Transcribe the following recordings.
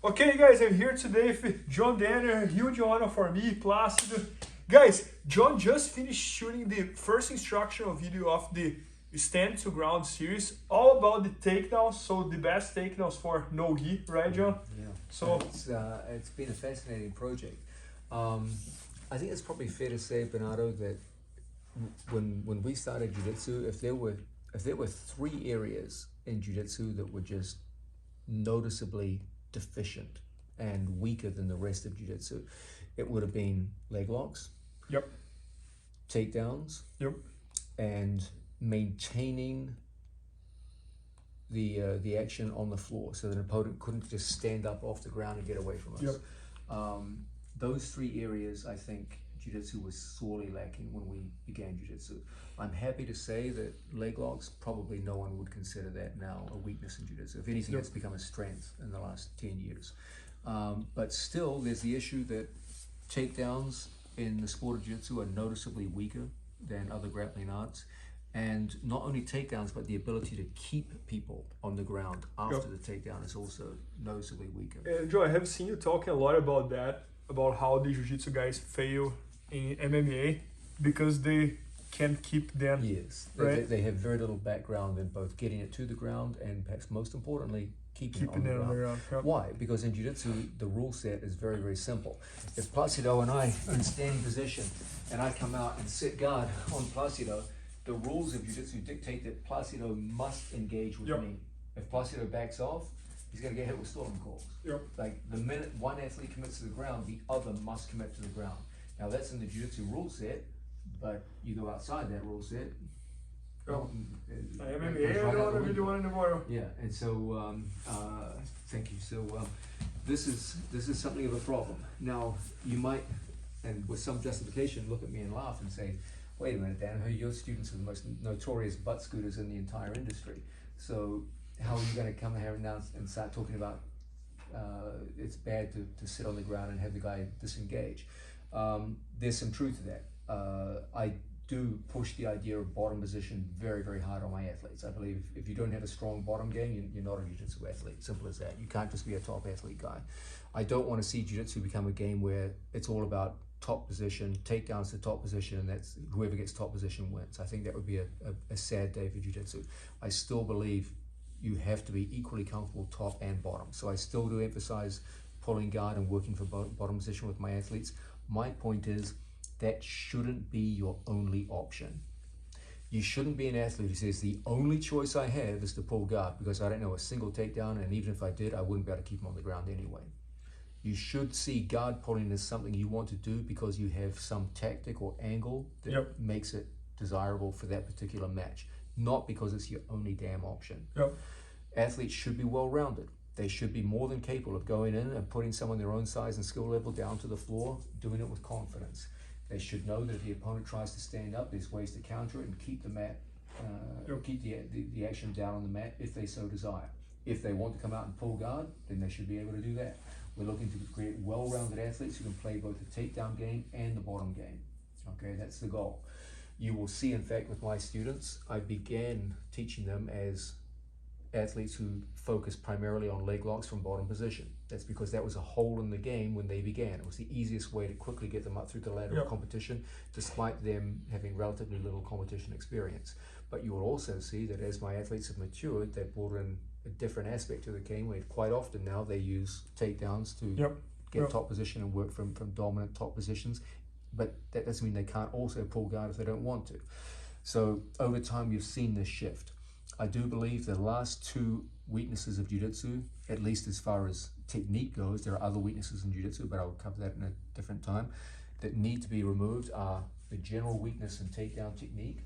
Okay, guys, I'm here today with John Danaher. Huge honor for me, Plácido. Guys, John just finished shooting the first instructional video of the Stand to Ground series, all about the takedowns, so the best takedowns for no gi, right, John? Yeah. So it's been a fascinating project. I think it's probably fair to say, Bernardo, that when we started jiu-jitsu, if there were three areas in jiu-jitsu that were just noticeably deficient and weaker than the rest of jiu-jitsu, it would have been leg locks, yep, takedowns, yep, and maintaining the action on the floor so that an opponent couldn't just stand up off the ground and get away from us. Yep. Those three areas, I think jiu-jitsu was sorely lacking when we began jiu-jitsu. I'm happy to say that leg locks, probably no one would consider that now a weakness in jiu-jitsu. If anything, Yep. it's become a strength in the last 10 years. But still, there's the issue that takedowns in the sport of jiu-jitsu are noticeably weaker than other grappling arts. And not only takedowns, but the ability to keep people on the ground after the takedown is also noticeably weaker. Joe, I have seen you talking a lot about that, about how the jiu-jitsu guys fail in MMA because they can't keep them. Yes, right? they have very little background in both getting it to the ground and perhaps most importantly, keeping it on the ground. Yep. Why? Because in jiu-jitsu, the rule set is very, very simple. If Plácido and I are in standing position and I come out and sit guard on Plácido, the rules of jiu-jitsu dictate that Plácido must engage with Yep. me. If Plácido backs off, he's going to get hit with storm calls. Yep. Like the minute one athlete commits to the ground, the other must commit to the ground. Now that's in the jiu-jitsu rule set, but you go outside that rule set. MMA, I don't really want anymore. Yeah, and so thank you. So this is something of a problem. Now you might, and with some justification, look at me and laugh and say, "Wait a minute, Danaher, your students are the most notorious butt scooters in the entire industry. So how are you going to come here now and start talking about it's bad to sit on the ground and have the guy disengage?" There's some truth to that. I do push the idea of bottom position very, very hard on my athletes. I believe if you don't have a strong bottom game, you're not a jiu-jitsu athlete. Simple as that. You can't just be a top athlete guy. I don't want to see jiu-jitsu become a game where it's all about top position, takedowns to top position, and that's whoever gets top position wins. I think that would be a sad day for jiu-jitsu. I still believe you have to be equally comfortable top and bottom. So I still do emphasize pulling guard and working for bottom position with my athletes. My point is that shouldn't be your only option. You shouldn't be an athlete who says the only choice I have is to pull guard because I don't know a single takedown, and even if I did, I wouldn't be able to keep him on the ground anyway. You should see guard pulling as something you want to do because you have some tactic or angle that makes it desirable for that particular match, not because it's your only damn option. Yep. Athletes should be well-rounded. They should be more than capable of going in and putting someone their own size and skill level down to the floor, doing it with confidence. They should know that if the opponent tries to stand up, there's ways to counter it and keep the mat, keep the action down on the mat if they so desire. If they want to come out and pull guard, then they should be able to do that. We're looking to create well-rounded athletes who can play both the takedown game and the bottom game. Okay, that's the goal. You will see, in fact, with my students, I began teaching them as athletes who focus primarily on leg locks from bottom position. That's because that was a hole in the game when they began. It was the easiest way to quickly get them up through the ladder of competition, despite them having relatively little competition experience. But you will also see that as my athletes have matured, they've brought in a different aspect to the game where quite often now they use takedowns to get top position and work from dominant top positions. But that doesn't mean they can't also pull guard if they don't want to. So over time, you've seen this shift. I do believe the last two weaknesses of jiu-jitsu, at least as far as technique goes, there are other weaknesses in jiu-jitsu, but I'll cover that in a different time, that need to be removed are the general weakness in takedown technique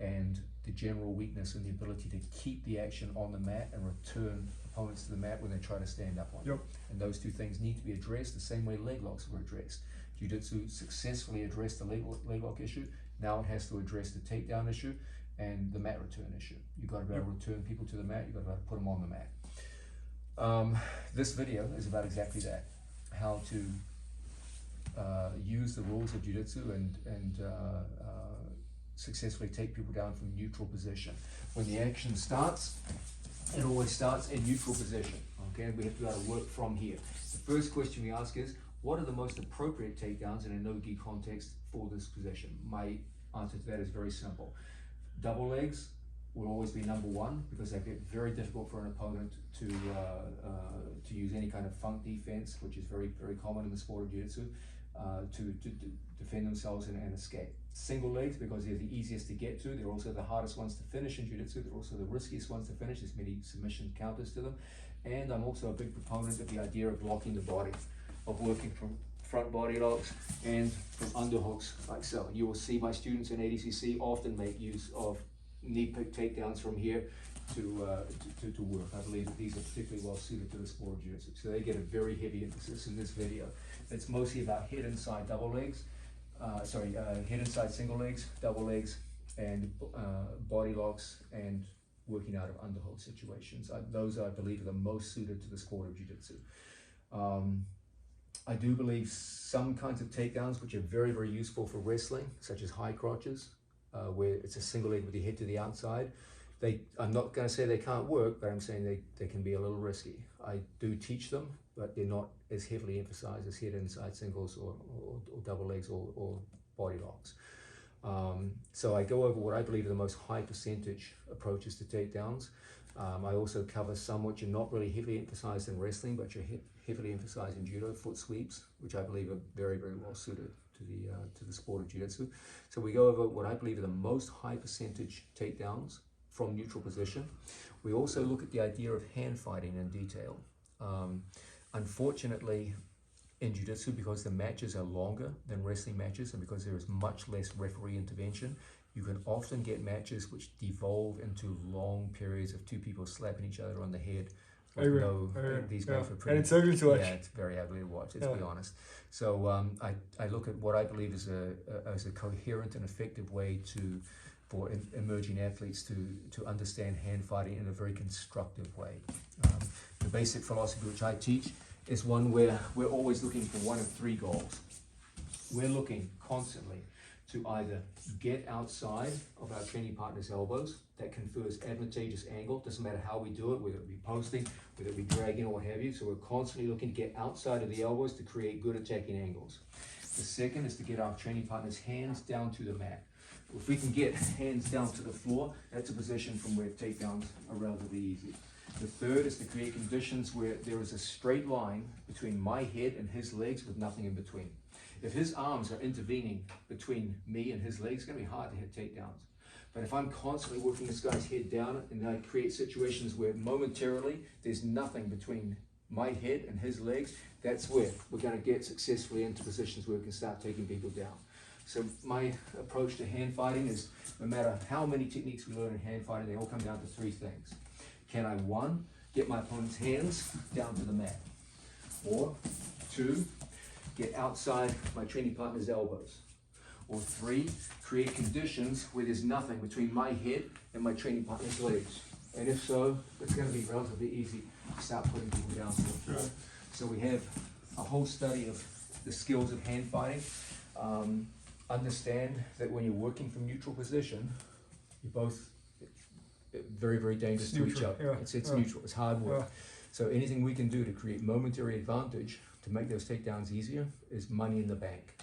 and the general weakness in the ability to keep the action on the mat and return opponents to the mat when they try to stand up on it. And those two things need to be addressed the same way leg locks were addressed. Jiu-jitsu successfully addressed the leg lock issue. Now it has to address the takedown issue and the mat return issue. You've got to be able to return people to the mat, you've got to be able to put them on the mat. This video is about exactly that, how to use the rules of jiu-jitsu and successfully take people down from neutral position. When the action starts, it always starts in neutral position. okay? We have to be able to work from here. The first question we ask is, what are the most appropriate takedowns in a no-gi context for this position? My answer to that is very simple. Double legs will always be number one because they get very difficult for an opponent to use any kind of funk defense, which is very, very common in the sport of jiu-jitsu, to defend themselves and escape. Single legs, because they're the easiest to get to, they're also the hardest ones to finish in jiu-jitsu, they're also the riskiest ones to finish, there's many submission counters to them, and I'm also a big proponent of the idea of locking the body, of working from front body locks and from underhooks like so. And you will see my students in ADCC often make use of knee pick takedowns from here to work. I believe that these are particularly well suited to the sport of jiu-jitsu. So they get a very heavy emphasis in this video. It's mostly about head inside double legs, head inside single legs, double legs, and body locks, and working out of underhook situations. Those I believe are the most suited to the sport of jiu-jitsu. I do believe some kinds of takedowns which are very, very useful for wrestling, such as high crotches, where it's a single leg with your head to the outside. I'm not going to say they can't work, but I'm saying they can be a little risky. I do teach them, but they're not as heavily emphasized as head inside singles or double legs or body locks. So I go over what I believe are the most high percentage approaches to takedowns. I also cover some which are not really heavily emphasized in wrestling, but are heavily emphasized in judo, foot sweeps, which I believe are very, very well suited to the sport of jiu-jitsu. So we go over what I believe are the most high percentage takedowns from neutral position. We also look at the idea of hand fighting in detail. Unfortunately, in jiu-jitsu, because the matches are longer than wrestling matches and because there is much less referee intervention, you can often get matches which devolve into long periods of two people slapping each other on the head. These guys are pretty, and it's ugly to watch. Yeah, it's very ugly to watch, let's be honest. So I look at what I believe is a coherent and effective way for emerging athletes to understand hand fighting in a very constructive way. The basic philosophy which I teach is one where we're always looking for one of three goals. We're looking constantly to either get outside of our training partner's elbows. That confers advantageous angle. Doesn't matter how we do it, whether it be posting, whether it be dragging or what have you. So we're constantly looking to get outside of the elbows to create good attacking angles. The second is to get our training partner's hands down to the mat. If we can get hands down to the floor, that's a position from where takedowns are relatively easy. The third is to create conditions where there is a straight line between my head and his legs with nothing in between. If his arms are intervening between me and his legs, it's going to be hard to hit takedowns. But if I'm constantly working this guy's head down and I create situations where momentarily there's nothing between my head and his legs, that's where we're going to get successfully into positions where we can start taking people down. So my approach to hand fighting is, no matter how many techniques we learn in hand fighting, they all come down to three things. Can I, one, get my opponent's hands down to the mat? Or two, get outside my training partner's elbows? Or three, create conditions where there's nothing between my head and my training partner's legs? And if so, it's going to be relatively easy to start putting people down to the floor. So we have a whole study of the skills of hand fighting. Understand that when you're working from neutral position, you're both very, very dangerous to each other. It's neutral, it's hard work. So anything we can do to create momentary advantage to make those takedowns easier is money in the bank.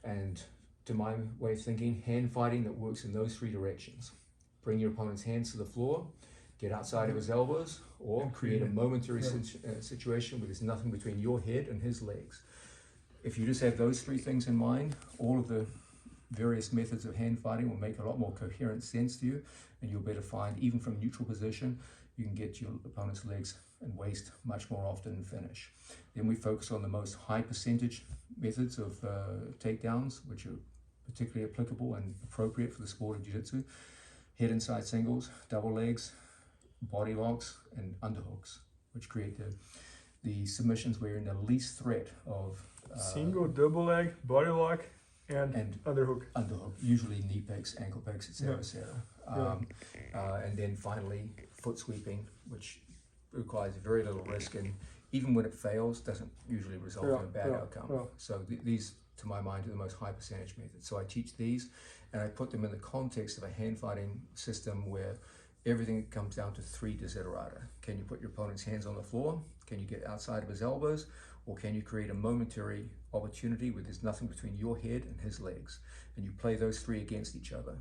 And to my way of thinking, hand fighting that works in those three directions. Bring your opponent's hands to the floor, get outside of his elbows, or create a momentary situation where there's nothing between your head and his legs. If you just have those three things in mind, all of the various methods of hand fighting will make a lot more coherent sense to you, and you'll be able to find, even from neutral position, you can get your opponent's legs and waist much more often and finish. Then we focus on the most high percentage methods of takedowns, which are particularly applicable and appropriate for the sport of jiu-jitsu. Head inside singles, double legs, body locks, and underhooks, which create the submissions where you're in the least threat of single, double leg, body lock, and underhook. Underhook, usually knee picks, ankle picks, etc., etc. And then finally, foot sweeping, which requires very little risk, and even when it fails, doesn't usually result in a bad outcome. So these, to my mind, are the most high percentage methods. So I teach these, and I put them in the context of a hand fighting system where everything comes down to 3 desiderata. Can you put your opponent's hands on the floor? Can you get outside of his elbows? Or can you create a momentary opportunity where there's nothing between your head and his legs? And you play those 3 against each other.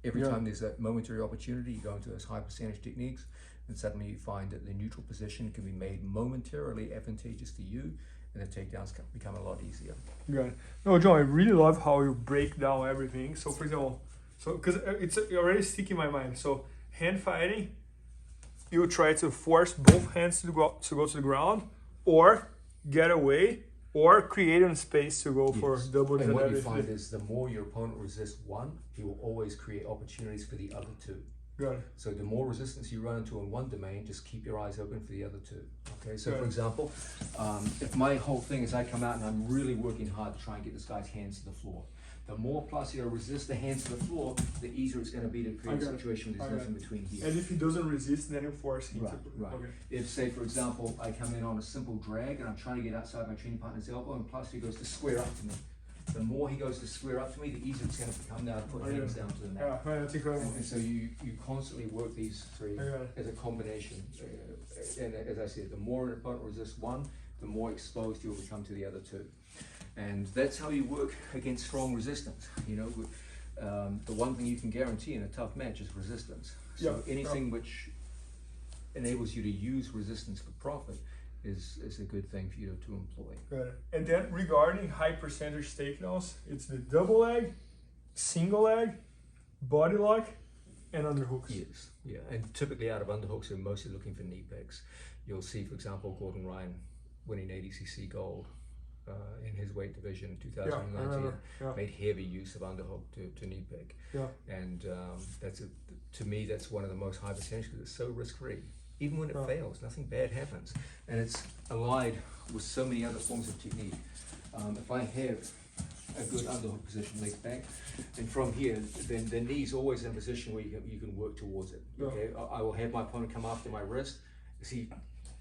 Every time there's that momentary opportunity, you go into those high percentage techniques, and suddenly you find that the neutral position can be made momentarily advantageous to you, and the takedowns become a lot easier. Got it. No, John, I really love how you break down everything. So, for example, because it's already sticking in my mind. So, hand fighting, you try to force both hands to go to the ground, or get away, or create a space to go for double. And what you find is the more your opponent resists one, he will always create opportunities for the other 2. Got it. So the more resistance you run into in one domain, just keep your eyes open for the other 2. Okay, so for example, if my whole thing is I come out and I'm really working hard to try and get this guy's hands to the floor, the more Placido resists the hands to the floor, the easier it's going to be to create a situation where there's nothing between here. And if he doesn't resist, then you force him to. Right. Okay. If, say, for example, I come in on a simple drag and I'm trying to get outside my training partner's elbow and Placido goes to square up to me, the more he goes to square up to me, the easier it's going to become now to put hands down to the mat. Yeah, that's incredible. And so you constantly work these 3 as a combination. And as I said, the more an opponent resists one, the more exposed you'll become to the other 2. And that's how you work against strong resistance. You know, the one thing you can guarantee in a tough match is resistance. So anything which enables you to use resistance for profit is a good thing for you to employ. Got it. And then regarding high percentage takedowns, it's the double leg, single leg, body lock, and underhooks. Yes, yeah, and typically out of underhooks, we're mostly looking for knee pegs. You'll see, for example, Gordon Ryan winning ADCC gold in his weight division in 2019, made heavy use of underhook to knee peg. And to me, that's one of the most high percentage because it's so risk-free. Even when it fails, nothing bad happens. And it's allied with so many other forms of technique. If I have a good underhook position, legs back, and from here, then the knee's always in a position where you can work towards it. Okay? I will have my opponent come after my wrist. As he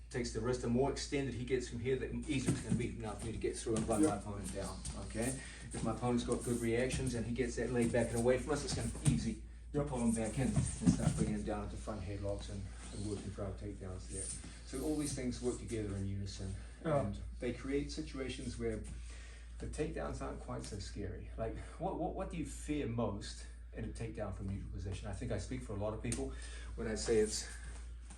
takes the wrist, the more extended he gets from here, the easier it's going to be now for me to get through and run my opponent down. Okay? If my opponent's got good reactions and he gets that leg back and away from us, it's going to be easy to pull him back in and start bringing him down into front headlocks and working for our takedowns there. So all these things work together in unison, and they create situations where the takedowns aren't quite so scary. Like, what do you fear most in a takedown from neutral position? I think I speak for a lot of people when I say it's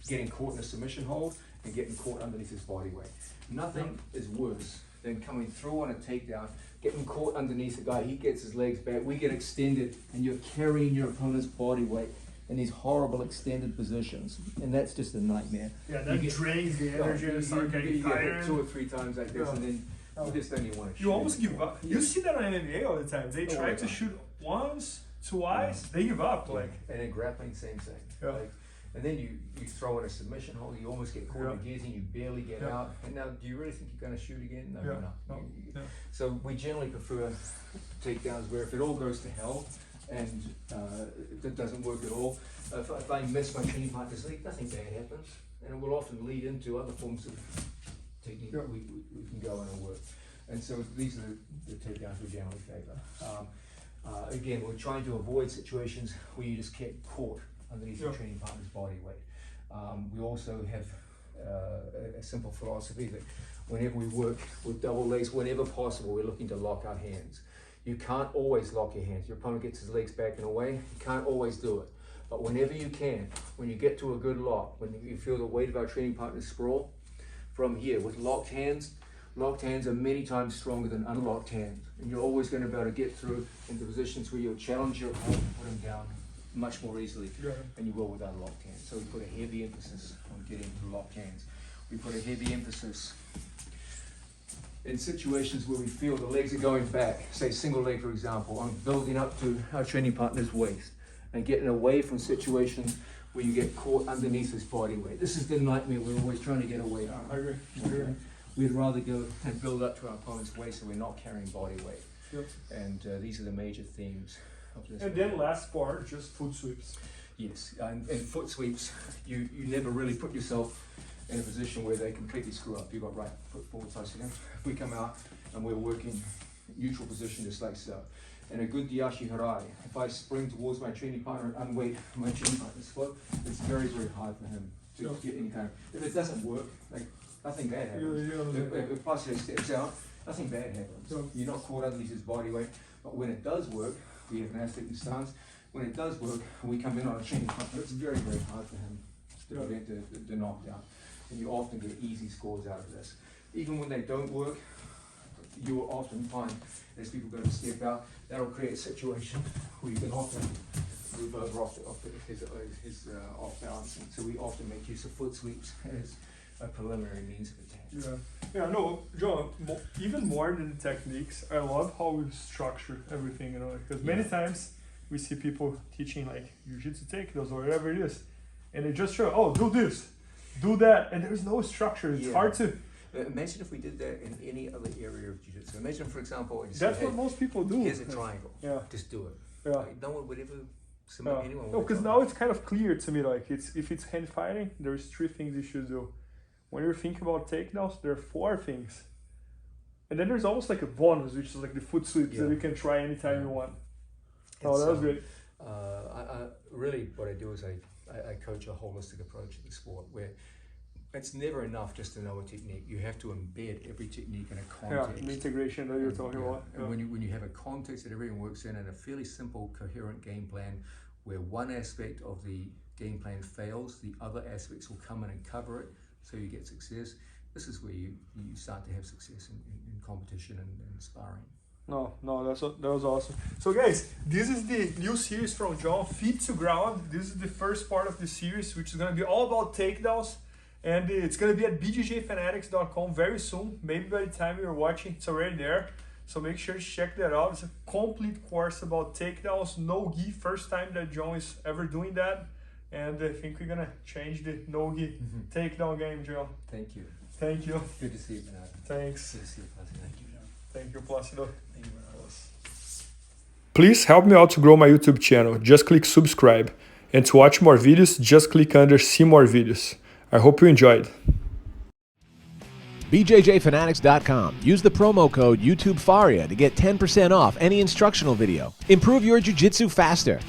getting caught in a submission hold and getting caught underneath his body weight. Nothing is worse than coming through on a takedown, getting caught underneath the guy, he gets his legs back, we get extended, and you're carrying your opponent's body weight in these horrible extended positions, and that's just a nightmare. Yeah, that drains the energy and start getting tired. 2 or 3 times like this, and then you just don't even want to shoot. You almost give up. You see that on MMA all the time. They try to shoot once, twice, they give up. And then grappling, same thing. And then you throw in a submission hold, you almost get caught in the guillotine, you barely get out. And now, do you really think you're going to shoot again? No. So we generally prefer takedowns where if it all goes to hell and that doesn't work at all, if I miss my training partner's leg, nothing bad happens. And it will often lead into other forms of technique we can go in and work. And so these are the takedowns we generally favor. Again, we're trying to avoid situations where you just get caught underneath your training partner's body weight. We also have a simple philosophy that whenever we work with double legs, whenever possible, we're looking to lock our hands. You can't always lock your hands. Your opponent gets his legs back and away. You can't always do it. But whenever you can, when you get to a good lock, when you feel the weight of our training partner's sprawl, from here with locked hands are many times stronger than unlocked hands. And you're always going to be able to get through into positions where you'll challenge your opponent and put him down much more easily than you will with unlocked hands. So we put a heavy emphasis on getting to locked hands. We put a heavy emphasis in situations where we feel the legs are going back, say single leg for example, on building up to our training partner's waist and getting away from situations where you get caught underneath his body weight. This is the nightmare we're always trying to get away from. I agree. Okay? We'd rather go and build up to our opponent's waist so we're not carrying body weight. And these are the major themes of this. And then last part, just foot sweeps. Yes, and foot sweeps, you never really put yourself in a position where they completely screw up. You've got right foot forward side. If we come out and we're working neutral position, just like so. And a good Diashi Harai. If I spring towards my training partner and unweight my training partner's foot, it's very, very hard for him to get any kind of. If it doesn't work, like nothing bad happens. If Pastor steps out, nothing bad happens. You're not caught underneath his body weight. But when it does work, we have an aspect stance. When it does work, we come in on a training partner. It's very, very hard for him to prevent the knockdown. And you often get easy scores out of this. Even when they don't work, you will often find, as people go to step out, that'll create a situation where you can often move over off balance. And so we often make use of foot sweeps as a preliminary means of attack. Yeah, no, John, even more than the techniques, I love how we structure everything, you know, because many times we see people teaching like jiu-jitsu takedowns or whatever it is, and they just show, oh, do this, do that, and there's no structure. It's hard to. Imagine if we did that in any other area of jiu-jitsu. Imagine, for example, you that's say, what most people do. Here's a triangle. Just do it. Like, no one would ever submit anyone. No, because now it's kind of clear to me. Like if it's hand fighting, there's 3 things you should do. When you're thinking about takedowns, there are 4 things, and then there's almost like a bonus, which is like the foot sweeps that you can try anytime you want. Oh, that was good. I really, what I do is I coach a holistic approach to the sport where it's never enough just to know a technique. You have to embed every technique in a context. Yeah, the integration that you're talking about. And when you have a context that everyone works in and a fairly simple, coherent game plan, where one aspect of the game plan fails, the other aspects will come in and cover it, so you get success. This is where you start to have success in competition and sparring. No, that was awesome. So guys, this is the new series from John, Feet to Ground. This is the first part of the series, which is going to be all about takedowns. And it's going to be at bjjfanatics.com very soon. Maybe by the time you're watching, it's already there. So make sure to check that out. It's a complete course about takedowns, no gi. First time that John is ever doing that. And I think we're going to change the no gi takedown game, John. Thank you. Thank you. Good to see you, Bernardo. Thanks. Good to see you, Placido. Thank you, John. Thank you, Placido. Thank you, Bernardo. Please help me out to grow my YouTube channel. Just click subscribe. And to watch more videos, just click under see more videos. I hope you enjoyed. BJJFanatics.com. Use the promo code YouTubeFaria to get 10% off any instructional video. Improve your jiu-jitsu faster.